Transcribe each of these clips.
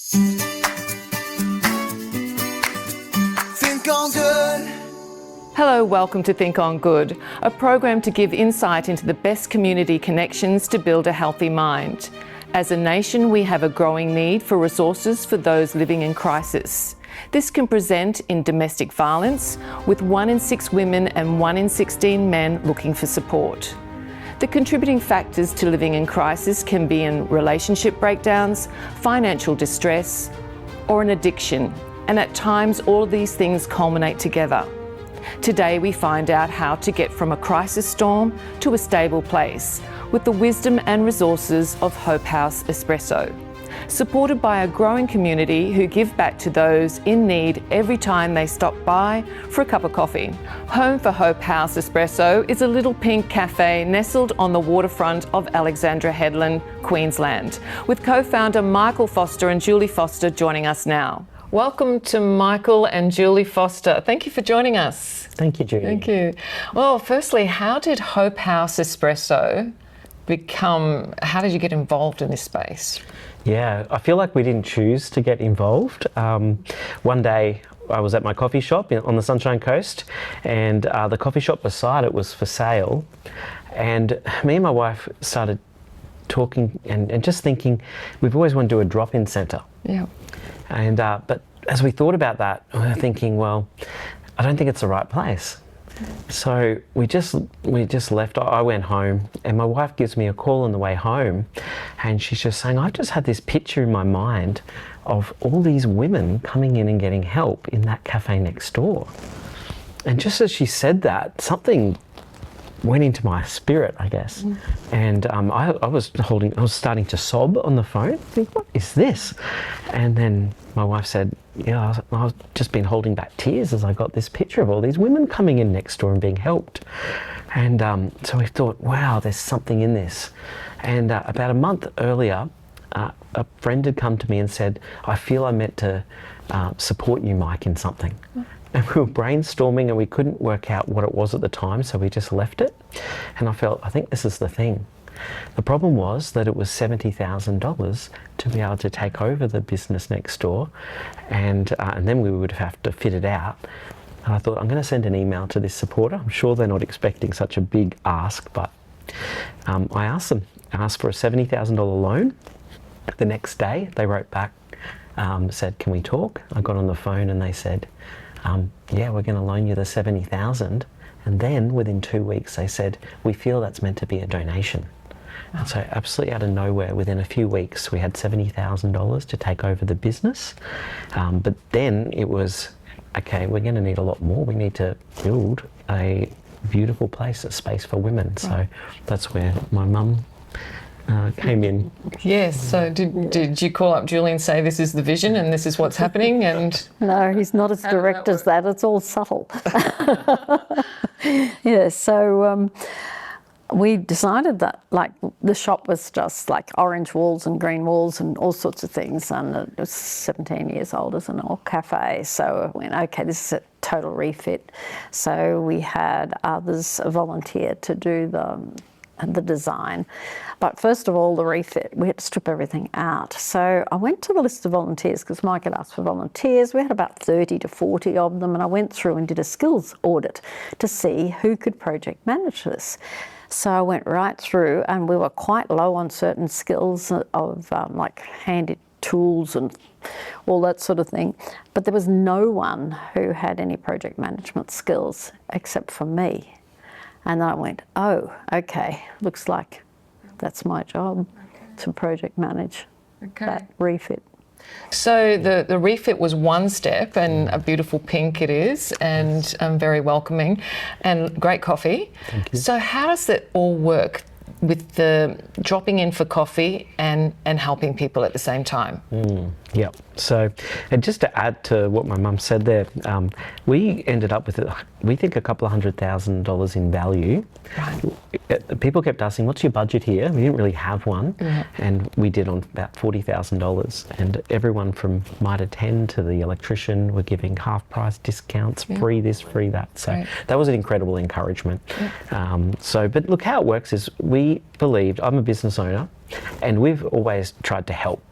Think on good. Hello, welcome to Think On Good, a program to give insight into the best community connections to build a healthy mind. As a nation, we have a growing need for resources for those living in crisis. This can present in domestic violence, with 1 in 6 women and 1 in 16 men looking for support. The contributing factors to living in crisis can be in relationship breakdowns, financial distress, or an addiction, and at times all of these things culminate together. Today we find out how to get from a crisis storm to a stable place with the wisdom and resources of Hope House Espresso. Supported by a growing community who give back to those in need every time they stop by for a cup of coffee. Home for Hope House Espresso is a little pink cafe nestled on the waterfront of Alexandra Headland, Queensland, with co-founder Michael Foster and Julie Foster joining us now. Welcome to Michael and Julie Foster. Thank you for joining us. Thank you, Julie. Thank you. Well, firstly, how did Hope House Espresso how did you get involved in this space? Yeah, I feel like we didn't choose to get involved. One day I was at my coffee shop on the Sunshine Coast, and the coffee shop beside it was for sale. And me and my wife started talking and just thinking, we've always wanted to do a drop-in centre. Yeah. And but as we thought about that, we were thinking, well, I don't think it's the right place. So we just left. I went home, and my wife gives me a call on the way home, and she's just saying, I've just had this picture in my mind of all these women coming in and getting help in that cafe next door. And just as she said that, something went into my spirit, I guess. And I was starting to sob on the phone. Think, what is this? And then my wife said, yeah, I've just been holding back tears as I got this picture of all these women coming in next door and being helped. And so we thought, wow, there's something in this. And about a month earlier, a friend had come to me and said, I feel I'm meant to support you, Mike, in something. And we were brainstorming and we couldn't work out what it was at the time, so we just left it. And I felt, I think this is the thing. The problem was that it was $70,000 to be able to take over the business next door, and then we would have to fit it out. And I thought, I'm going to send an email to this supporter. I'm sure they're not expecting such a big ask, but I asked them. I asked for a $70,000 loan. The next day, they wrote back, said, can we talk? I got on the phone and they said, yeah, we're going to loan you the $70,000. And then within 2 weeks, they said, we feel that's meant to be a donation. And so absolutely out of nowhere, within a few weeks, we had $70,000 to take over the business. But then it was, okay, we're going to need a lot more. We need to build a beautiful place, a space for women. Right. So that's where my mum came in. Yes, so did you call up Julie and say this is the vision and this is what's happening? And no, he's not as direct as that. It's all subtle. Yeah, so we decided that like the shop was just like orange walls and green walls and all sorts of things, and it was 17 years old as an old cafe. So I went, okay, this is a total refit. So we had others volunteer to do the design. But first of all, the refit, we had to strip everything out. So I went to the list of volunteers because Mike had asked for volunteers. We had about 30 to 40 of them, and I went through and did a skills audit to see who could project manage this. So I went right through, and we were quite low on certain skills of like handy tools and all that sort of thing. But there was no one who had any project management skills except for me. And then I went, oh, okay, looks like that's my job, to project manage that refit. So the refit was one step, and a beautiful pink it is, and very welcoming, and great coffee. Thank you. So how does that all work with the dropping in for coffee and helping people at the same time? Yeah. So, and just to add to what my mum said there, we ended up with, we think, a couple of $100,000 in value. Right. People kept asking, what's your budget here? We didn't really have one. And we did on about $40,000. And everyone from Mitre 10 to the electrician were giving half price discounts, free this, free that. So that was an incredible encouragement. But look, how it works is we believed, I'm a business owner, and we've always tried to help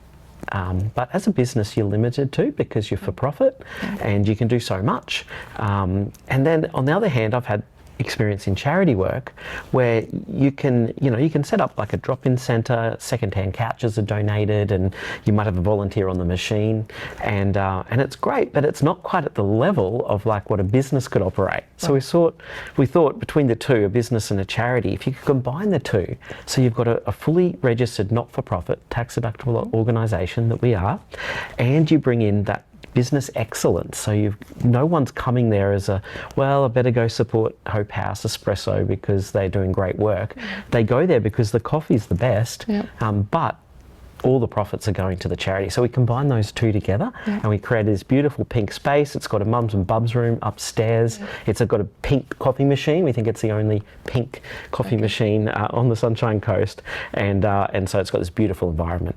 But as a business, you're limited to, because you're for profit and you can do so much. And then on the other hand, I've had experience in charity work where you can set up like a drop-in centre, second-hand couches are donated, and you might have a volunteer on the machine, and it's great, but it's not quite at the level of like what a business could operate. So we thought between the two, a business and a charity, if you could combine the two, so you've got a fully registered not-for-profit tax-deductible organisation that we are, and you bring in that business excellence. So no one's coming there as I better go support Hope House Espresso because they're doing great work. They go there because the coffee's the best, but all the profits are going to the charity. So we combine those two together and we create this beautiful pink space. It's got a mums and bubs room upstairs. It's got a pink coffee machine. We think it's the only pink coffee machine on the Sunshine Coast, and so it's got this beautiful environment.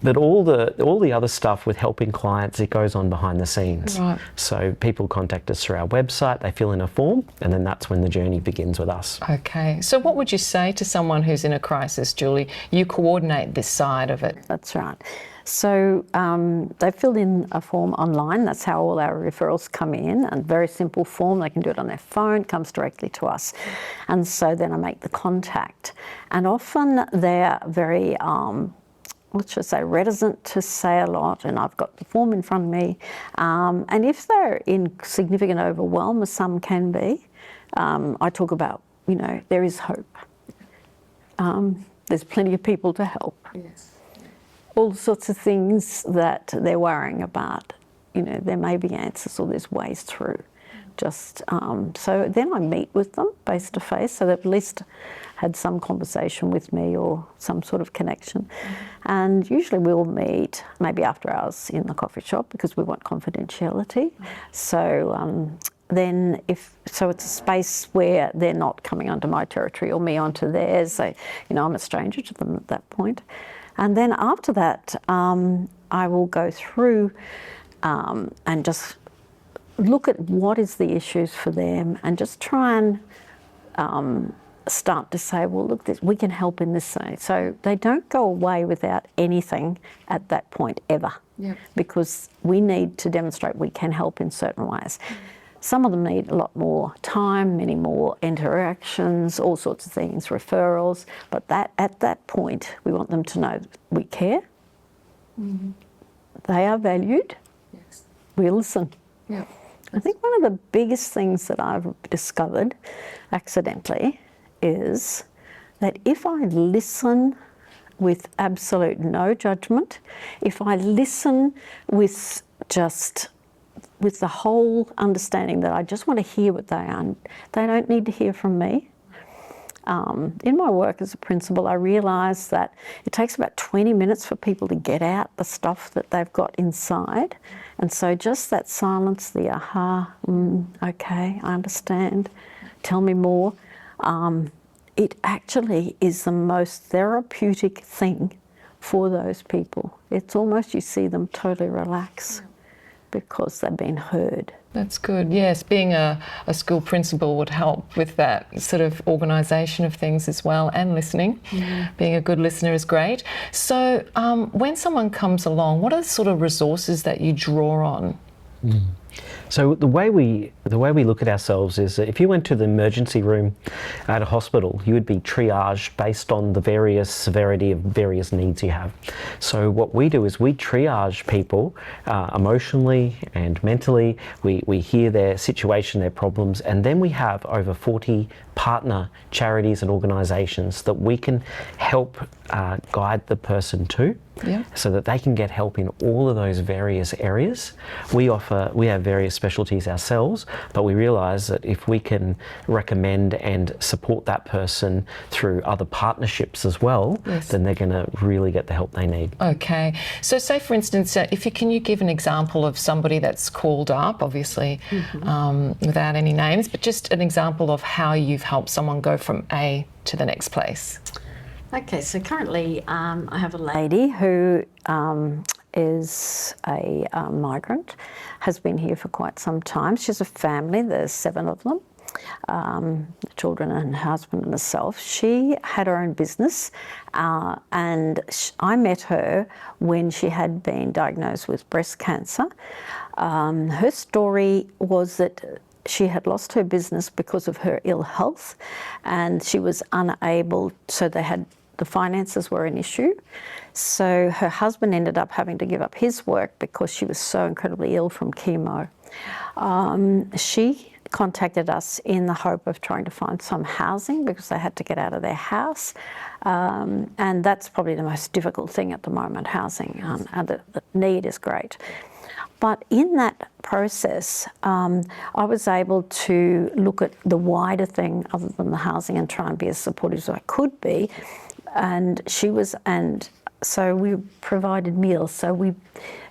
But all the other stuff with helping clients, it goes on behind the scenes. Right. So people contact us through our website, they fill in a form, and then that's when the journey begins with us. Okay. So what would you say to someone who's in a crisis, Julie? You coordinate this side of it. That's right. So they fill in a form online. That's how all our referrals come in. A very simple form. They can do it on their phone. It comes directly to us. And so then I make the contact. And often they're very, reticent to say a lot. And I've got the form in front of me. And if they're in significant overwhelm, as some can be, I talk about, there is hope. There's plenty of people to help. Yes. All sorts of things that they're worrying about. There may be answers or there's ways through. So then I meet with them face to face, so they've at least had some conversation with me or some sort of connection. And usually we'll meet maybe after hours in the coffee shop because we want confidentiality. So it's a space where they're not coming onto my territory or me onto theirs. I'm a stranger to them at that point. And then after that, I will go through and just look at what is the issues for them and just try and start to say, well, look, we can help in this way. So they don't go away without anything at that point ever, because we need to demonstrate we can help in certain ways. Some of them need a lot more time, many more interactions, all sorts of things, referrals. But at that point, we want them to know we care. Mm-hmm. They are valued. Yes. We listen. Yeah. I think one of the biggest things that I've discovered accidentally is that if I listen with absolute no judgment, if I listen with the whole understanding that I just want to hear what they are. They don't need to hear from me. In my work as a principal, I realise that it takes about 20 minutes for people to get out the stuff that they've got inside. And so just that silence, the aha, okay, I understand, tell me more. It actually is the most therapeutic thing for those people. It's almost you see them totally relax. Because they've been heard. That's good. Yes, being a school principal would help with that sort of organisation of things as well, and listening. Mm-hmm. Being a good listener is great. So when someone comes along, what are the sort of resources that you draw on? So the way we look at ourselves is that if you went to the emergency room at a hospital, you would be triaged based on the various severity of various needs you have. So what we do is we triage people emotionally and mentally. We hear their situation, their problems, and then we have over 40 partner charities and organisations that we can help guide the person to. Yeah. So that they can get help in all of those various areas. We have various specialties ourselves, but we realise that if we can recommend and support that person through other partnerships as well, then they're going to really get the help they need. Okay. So say, for instance, can you give an example of somebody that's called up, obviously without any names, but just an example of how you've helped someone go from A to the next place? Okay, so currently I have a lady who is a migrant, has been here for quite some time. She has a family, there's 7 of them, the children and her husband and herself. She had her own business, and I met her when she had been diagnosed with breast cancer. Her story was that she had lost her business because of her ill health, and she was unable, so the finances were an issue. So her husband ended up having to give up his work because she was so incredibly ill from chemo. She contacted us in the hope of trying to find some housing because they had to get out of their house. And that's probably the most difficult thing at the moment, housing. And the need is great. But in that process, I was able to look at the wider thing other than the housing and try and be as supportive as I could be. And so we provided meals. So we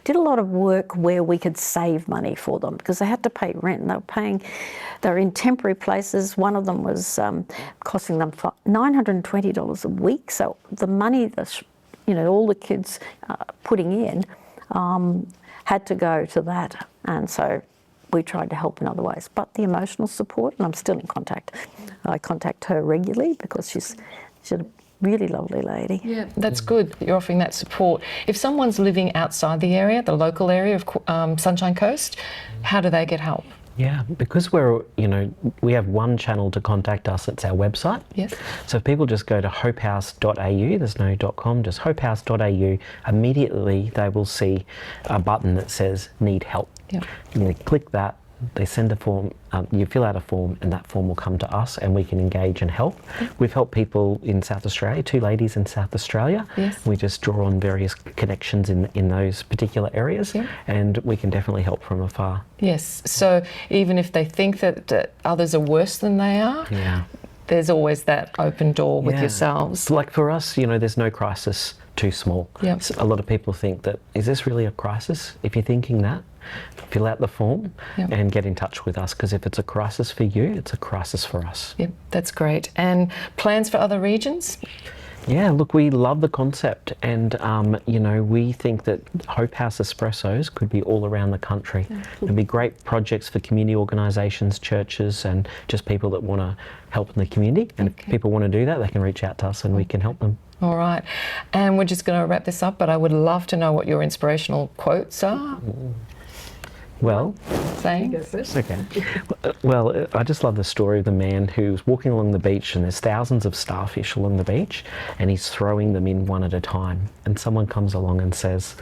did a lot of work where we could save money for them because they had to pay rent. And they were in temporary places. One of them was costing them $920 a week. So the money that all the kids putting in had to go to that. And so we tried to help in other ways. But the emotional support, and I'm still in contact. I contact her regularly because she's a really lovely lady. Yeah, that's good that you're offering that support. If someone's living outside the area, the local area of Sunshine Coast, how do they get help? Yeah, because we have one channel to contact us. It's our website. Yes. So if people just go to hopehouse.au, there's no .com, just hopehouse.au, immediately they will see a button that says need help. Yep. And they click that, they send a form, you fill out a form, and that form will come to us and we can engage and help. We've helped people in South Australia, 2 ladies in South Australia. Yes. We just draw on various connections in those particular areas, and we can definitely help from afar. Yes, so even if they think that others are worse than they are, there's always that open door with yourselves. Like for us, there's no crisis too small. Yep. So a lot of people think that, is this really a crisis? If you're thinking that, fill out the form and get in touch with us, because if it's a crisis for you, it's a crisis for us. Yep, that's great. And plans for other regions? Yeah, look, we love the concept, and we think that Hope House Espressos could be all around the country. There'd be great projects for community organisations, churches, and just people that want to help in the community. And if people want to do that, they can reach out to us and we can help them. All right, and we're just going to wrap this up, but I would love to know what your inspirational quotes are. Well, saying. Okay. Well, I just love the story of the man who's walking along the beach, and there's thousands of starfish along the beach, and he's throwing them in one at a time. And someone comes along and says,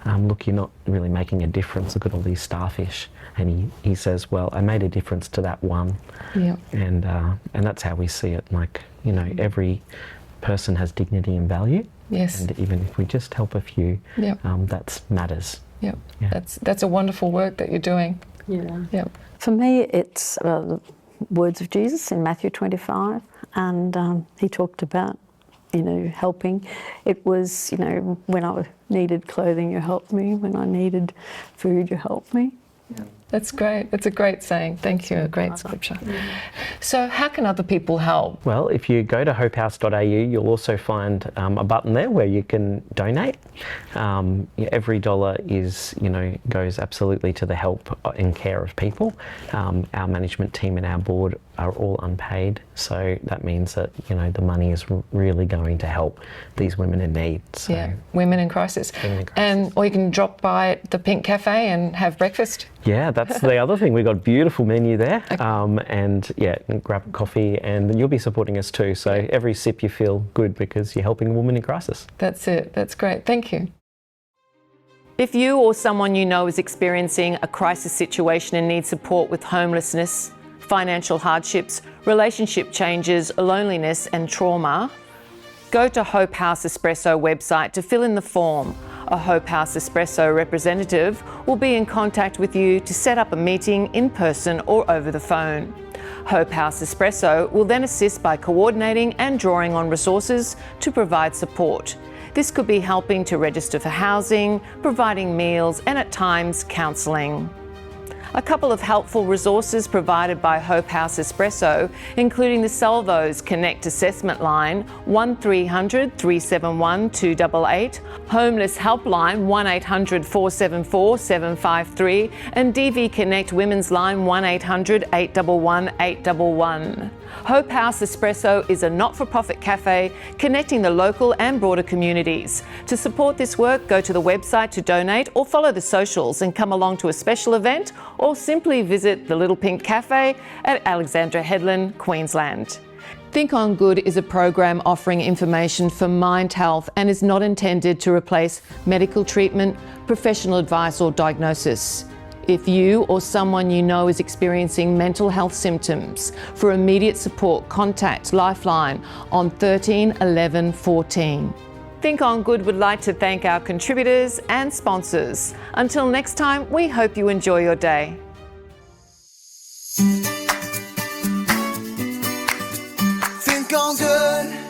look, you're not really making a difference. Look at all these starfish. And he says, well, I made a difference to that one. Yeah. And that's how we see it. Like, every person has dignity and value. Yes. And even if we just help a few, that matters. Yep. Yeah. That's a wonderful work that you're doing. Yeah. Yep. For me, it's the words of Jesus in Matthew 25, and he talked about, helping. It was, when I needed clothing, you helped me. When I needed food, you helped me. Yeah. That's great. That's a great saying. Thank you. A great scripture. So how can other people help? Well, if you go to hopehouse.au, you'll also find a button there where you can donate. Every dollar goes absolutely to the help and care of people. Our management team and our board are all unpaid, so that means that the money is really going to help these women in need. So. Yeah, women in crisis. Or you can drop by at the Pink Cafe and have breakfast. Yeah, that's the other thing. We've got a beautiful menu there, and grab a coffee, and you'll be supporting us too. So every sip you feel good because you're helping a woman in crisis. That's it. That's great. Thank you. If you or someone you know is experiencing a crisis situation and needs support with homelessness, financial hardships, relationship changes, loneliness and trauma, go to Hope House Espresso website to fill in the form. A Hope House Espresso representative will be in contact with you to set up a meeting in person or over the phone. Hope House Espresso will then assist by coordinating and drawing on resources to provide support. This could be helping to register for housing, providing meals, and at times counselling. A couple of helpful resources provided by Hope House Espresso, including the Salvo's Connect assessment line 1300 371 288, Homeless Helpline 1800 474 753, and DV Connect Women's Line 1800 811 811. Hope House Espresso is a not-for-profit cafe connecting the local and broader communities. To support this work, go to the website to donate or follow the socials and come along to a special event, or simply visit the Little Pink Cafe at Alexandra Headland, Queensland. Think on Good is a program offering information for mind health and is not intended to replace medical treatment, professional advice or diagnosis. If you or someone you know is experiencing mental health symptoms, for immediate support, contact Lifeline on 13 11 14. Think on Good would like to thank our contributors and sponsors. Until next time, we hope you enjoy your day. Think on good.